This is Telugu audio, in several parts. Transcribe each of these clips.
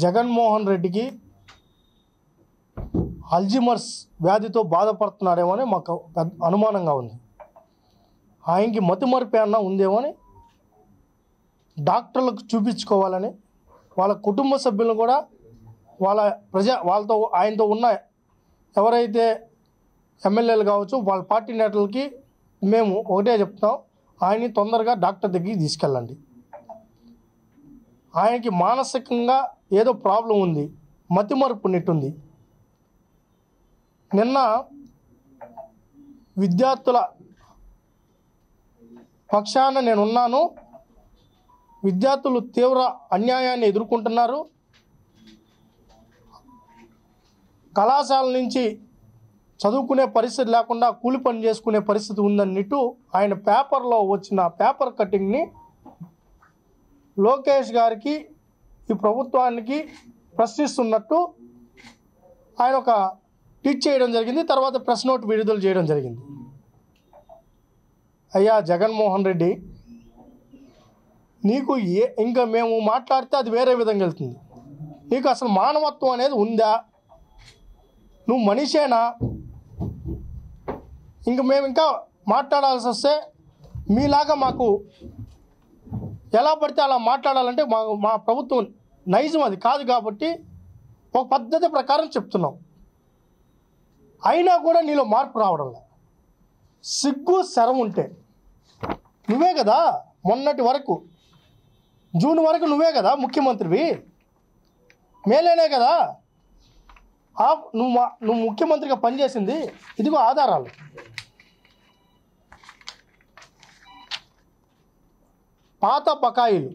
జగన్మోహన్ రెడ్డికి అల్జిమర్స్ వ్యాధితో బాధపడుతున్నాడేమో అని మాకు పెద్ద అనుమానంగా ఉంది. ఆయనకి మతిమరుపు అన్న ఉందేమో అని డాక్టర్లకు చూపించుకోవాలని, వాళ్ళ కుటుంబ సభ్యులను కూడా వాళ్ళతో ఆయనతో ఉన్న ఎవరైతే ఎమ్మెల్యేలు కావచ్చు వాళ్ళ పార్టీ నేతలకి మేము ఒకటే చెప్తాం, ఆయన్ని తొందరగా డాక్టర్ దగ్గరికి తీసుకెళ్ళండి. ఆయనకి మానసికంగా ఏదో ప్రాబ్లం ఉంది, మతిమరుపు నిట్టుంది. నిన్న విద్యార్థుల పక్షాన నేనున్నాను. విద్యార్థులు తీవ్ర అన్యాయాన్ని ఎదుర్కొంటున్నారు. కళాశాల నుంచి చదువుకునే పరిస్థితి లేకుండా కూలి పని చేసుకునే పరిస్థితి ఉందన్నట్టు ఆయన పేపర్లో వచ్చిన పేపర్ కటింగ్ని లోకేష్ గారికి, ఈ ప్రభుత్వానికి ప్రశ్నిస్తున్నట్టు ఆయన ఒక ట్వీట్ చేయడం జరిగింది. తర్వాత ప్రెస్ నోట్ విడుదల చేయడం జరిగింది. అయ్యా జగన్మోహన్ రెడ్డి, నీకు ఇంకా మేము మాట్లాడితే అది వేరే విధంగా వెళ్తుంది. నీకు అసలు మానవత్వం అనేది ఉందా? నువ్వు మనిషేనా? ఇంక మేము ఇంకా మాట్లాడాల్సి వస్తే మీలాగా మాకు ఎలా పడితే అలా మాట్లాడాలంటే మా ప్రభుత్వం నైజం అది కాదు. కాబట్టి ఒక పద్ధతి ప్రకారం చెప్తున్నాం. అయినా కూడా నీలో మార్పు రావడంలా. సిగ్గు శరం ఉంటే నువ్వే కదా మొన్నటి వరకు, జూన్ వరకు నువ్వే కదా ముఖ్యమంత్రివి. మేలేనే కదా నువ్వు ముఖ్యమంత్రిగా పనిచేసింది. ఇదిగో ఆధారాలు. పాత బకాయిలు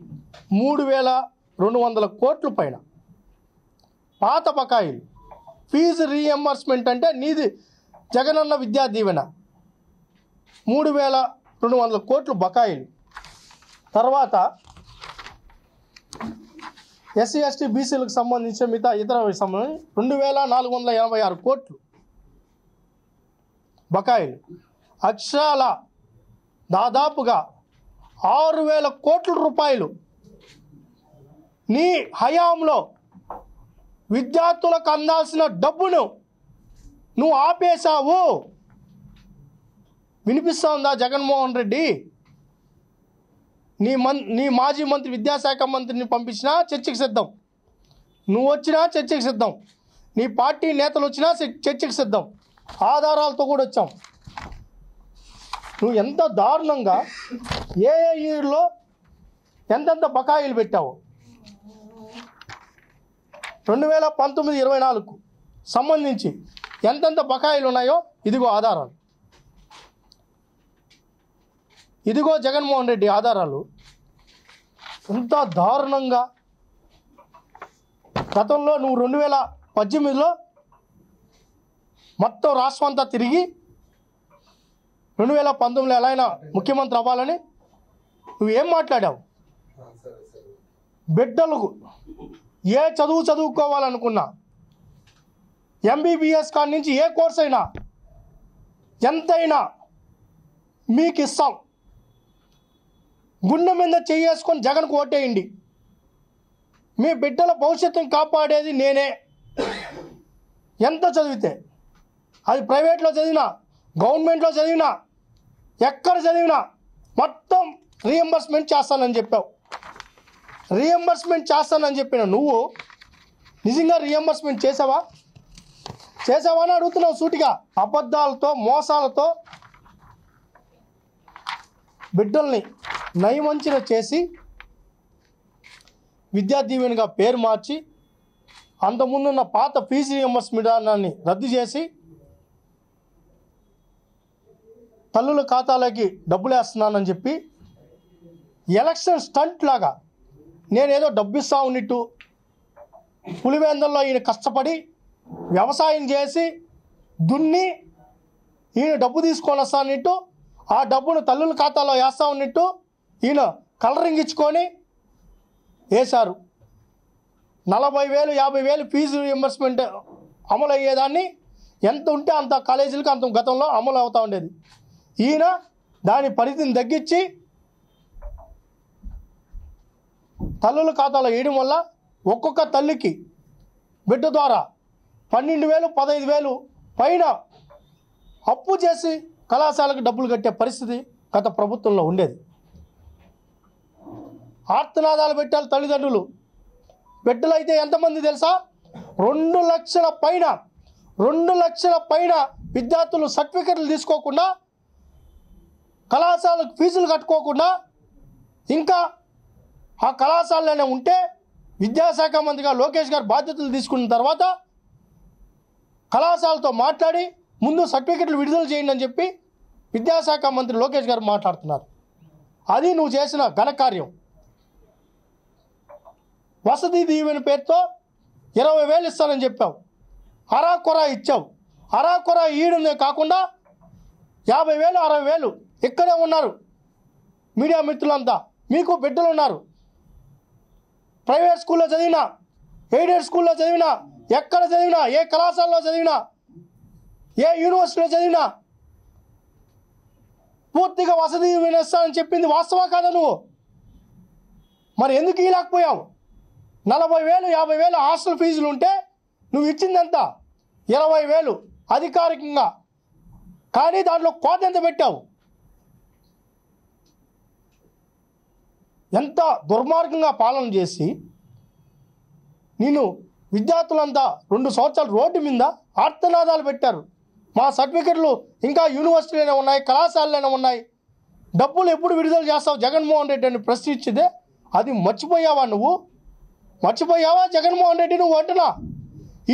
3,200 కోట్ల పైన పాత బకాయిలు. ఫీజు రీఎంబర్స్మెంట్ అంటే నీది జగనన్న విద్యా దీవెన 3,200 కోట్లు బకాయిలు. తర్వాత ఎస్సీ ఎస్టీ బీసీలకు సంబంధించిన మిగతా ఇతర సంబంధించి 2,486 కోట్లు బకాయిలు. అక్షరాల దాదాపుగా 6,000 కోట్ల రూపాయలు నీ హయాంలో విద్యార్థులకు అందాల్సిన డబ్బును నువ్వు ఆపేశావు. వినిపిస్తూ ఉందా జగన్మోహన్ రెడ్డి? నీ మాజీ మంత్రి విద్యాశాఖ మంత్రిని పంపించినా చర్చకి సిద్ధం, నువ్వు వచ్చినా చర్చకి సిద్ధం, నీ పార్టీ నేతలు వచ్చినా చర్చకి సిద్ధం. ఆధారాలతో కూడా వచ్చాం. నువ్వు ఎంత దారుణంగా ఏ ఇయర్లో ఎంతెంత బకాయిలు పెట్టావు 2019-24 సంబంధించి ఎంతెంత బకాయిలు ఉన్నాయో ఇదిగో ఆధారాలు. ఇదిగో జగన్మోహన్ రెడ్డి ఆధారాలు. ఎంత దారుణంగా గతంలో నువ్వు 2018లో మొత్తం రాష్ట్రం అంతా తిరిగి 2019లో ఎలా అయినా ముఖ్యమంత్రి అవ్వాలని నువ్వేం మాట్లాడావు? బిడ్డలకు ఏ చదువుకోవాలనుకున్నా, ఎంబీబీఎస్ కాడి నుంచి ఏ కోర్స్ అయినా ఎంతైనా మీకు ఇస్తాం. గుండె మీద చేసుకొని జగన్కు ఓటేయండి. మీ బిడ్డల భవిష్యత్తును కాపాడేది నేనే. ఎంత చదివితే, అది ప్రైవేట్లో చదివినా, గవర్నమెంట్లో చదివినా, ఎక్కడ చదివినా మొత్తం రీఎంబర్స్మెంట్ చేస్తానని చెప్పావు. రీఎంబర్స్మెంట్ చేస్తానని చెప్పిన నువ్వు నిజంగా రీఎంబర్స్మెంట్ చేసావా అని అడుగుతున్నావు సూటిగా. అబద్ధాలతో మోసాలతో బిడ్డల్ని నయవంచన చేసి విద్యా దీవెనగా పేరు మార్చి అంతకుముందున్న పాత ఫీజు రీఎంబర్స్మెంట్ విధానాన్ని రద్దు చేసి తల్లుల ఖాతాలోకి డబ్బులు వేస్తున్నానని చెప్పి ఎలక్షన్ స్టంట్ లాగా నేనేదో డబ్బు ఇస్తా ఉన్నట్టు, పులివెందుల్లో ఈయన కష్టపడి వ్యవసాయం చేసి దున్ని ఈయన డబ్బు తీసుకొని వస్తానట్టు, ఆ డబ్బును తల్లుల ఖాతాలో వేస్తా ఉన్నట్టు ఈయన కలరింగ్ ఇచ్చుకొని వేశారు. 40,000 50,000 ఫీజు రీఎంబర్స్మెంట్ అమలు అయ్యేదాన్ని ఎంత ఉంటే అంత కాలేజీలకు అంత గతంలో అమలు అవుతూ ఉండేది. ఈయన దాని పరిధిని తగ్గించి తల్లుల ఖాతాలో వేయడం వల్ల ఒక్కొక్క తల్లికి బిడ్డ ద్వారా 12,000 15,000 పైన అప్పు చేసి కళాశాలకు డబ్బులు కట్టే పరిస్థితి గత ప్రభుత్వంలో ఉండేది. ఆర్తనాదాలు పెట్టాలి తల్లిదండ్రులు. బిడ్డలు అయితే ఎంతమంది తెలుసా? 2 లక్షల పైన విద్యార్థులు సర్టిఫికెట్లు తీసుకోకుండా, కళాశాలకు ఫీజులు కట్టుకోకుండా, ఇంకా ఆ కళాశాలలోనే ఉంటే విద్యాశాఖ మంత్రిగా లోకేష్ గారు బాధ్యతలు తీసుకున్న తర్వాత కళాశాలతో మాట్లాడి ముందు సర్టిఫికెట్లు విడుదల చేయండి అని చెప్పి విద్యాశాఖ మంత్రి లోకేష్ గారు మాట్లాడుతున్నారు. అది నువ్వు చేసిన ఘనకార్యం. వసతి దీవెన పేరుతో 20,000 ఇస్తానని చెప్పావు, అరాకొరా ఇచ్చావు. అరాకొరా ఈయడమే కాకుండా 50,000 60,000 ఇక్కడే ఉన్నారు మీడియా మిత్రులంతా. మీకు బిడ్డలు ఉన్నారు. ప్రైవేట్ స్కూల్లో చదివినా, ఎయిడెడ్ స్కూల్లో చదివినా, ఎక్కడ చదివినా, ఏ కళాశాలలో చదివినా, ఏ యూనివర్సిటీలో చదివినా పూర్తిగా వసతి ఇస్తానని చెప్పింది వాస్తవా కాదా నువ్వు? మరి ఎందుకు ఇలాకపోయావు? 40,000 50,000 హాస్టల్ ఫీజులు ఉంటే నువ్వు ఇచ్చిందంత 20,000 అధికారికంగా. కానీ దాంట్లో కోత ఎంత పెట్టావు? ఎంత దుర్మార్గంగా పాలన చేసి నేను విద్యార్థులంతా 2 సంవత్సరాలు రోడ్డు మీద ఆర్తనాదాలు పెట్టారు. మా సర్టిఫికెట్లు ఇంకా యూనివర్సిటీలోనే ఉన్నాయి, కళాశాలలోనే ఉన్నాయి, డబ్బులు ఎప్పుడు విడుదల చేస్తావు జగన్మోహన్ రెడ్డి అని ప్రశ్నించితే అది మర్చిపోయావా నువ్వు? మర్చిపోయావా జగన్మోహన్ రెడ్డి నువ్వు అంటున్నా?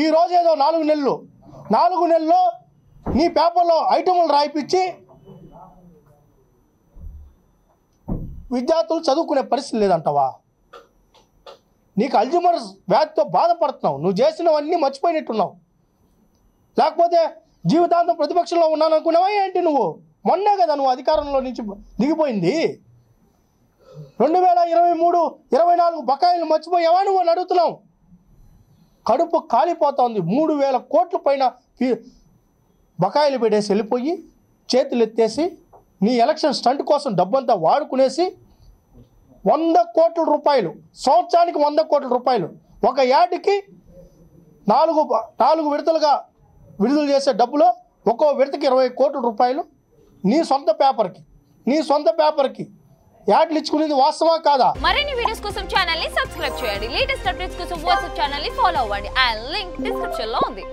ఈరోజు ఏదో 4 నెలల్లో నీ పేపర్లో ఐటములు రాయిపించి విద్యార్థులు చదువుకునే పరిస్థితి లేదంటావా? నీకు అల్జిమర్ వ్యాధితో బాధపడుతున్నావు. నువ్వు చేసినవన్నీ మర్చిపోయినట్టున్నావు. లేకపోతే జీవితాంతం ప్రతిపక్షంలో ఉన్నాను అనుకున్నావా ఏంటి నువ్వు? మొన్నే కదా నువ్వు అధికారంలో నుంచి దిగిపోయింది. 2023 24 బకాయిలు మర్చిపోయావా నువ్వు అని అడుగుతున్నావు. కడుపు కాలిపోతుంది. 3,000 కోట్ల పైన బకాయిలు పెట్టేసి వెళ్ళిపోయి చేతులు ఎత్తేసి నీ ఎలక్షన్ స్టంట్ కోసం డబ్బంతా వాడుకునేసి 100 కోట్ల రూపాయలు, సంవత్సరానికి 100 కోట్ల రూపాయలు, ఒక ఏటికి 4 విడతలుగా విడుదల చేసే డబ్బులో ఒక్కో విడతకి 20 కోట్ల రూపాయలు నీ సొంత పేపర్కి యాడ్లు ఇచ్చుకునేది వాస్తవా కాదా? మరిన్ని వీడియోస్ కోసం ఛానల్ ని సబ్స్క్రైబ్ చేయండి. లేటెస్ట్ అప్డేట్స్ కోసం వాట్సాప్ ఛానల్ ని ఫాలో అవ్వండి. ఆ లింక్ డిస్క్రిప్షన్ లో ఉంది.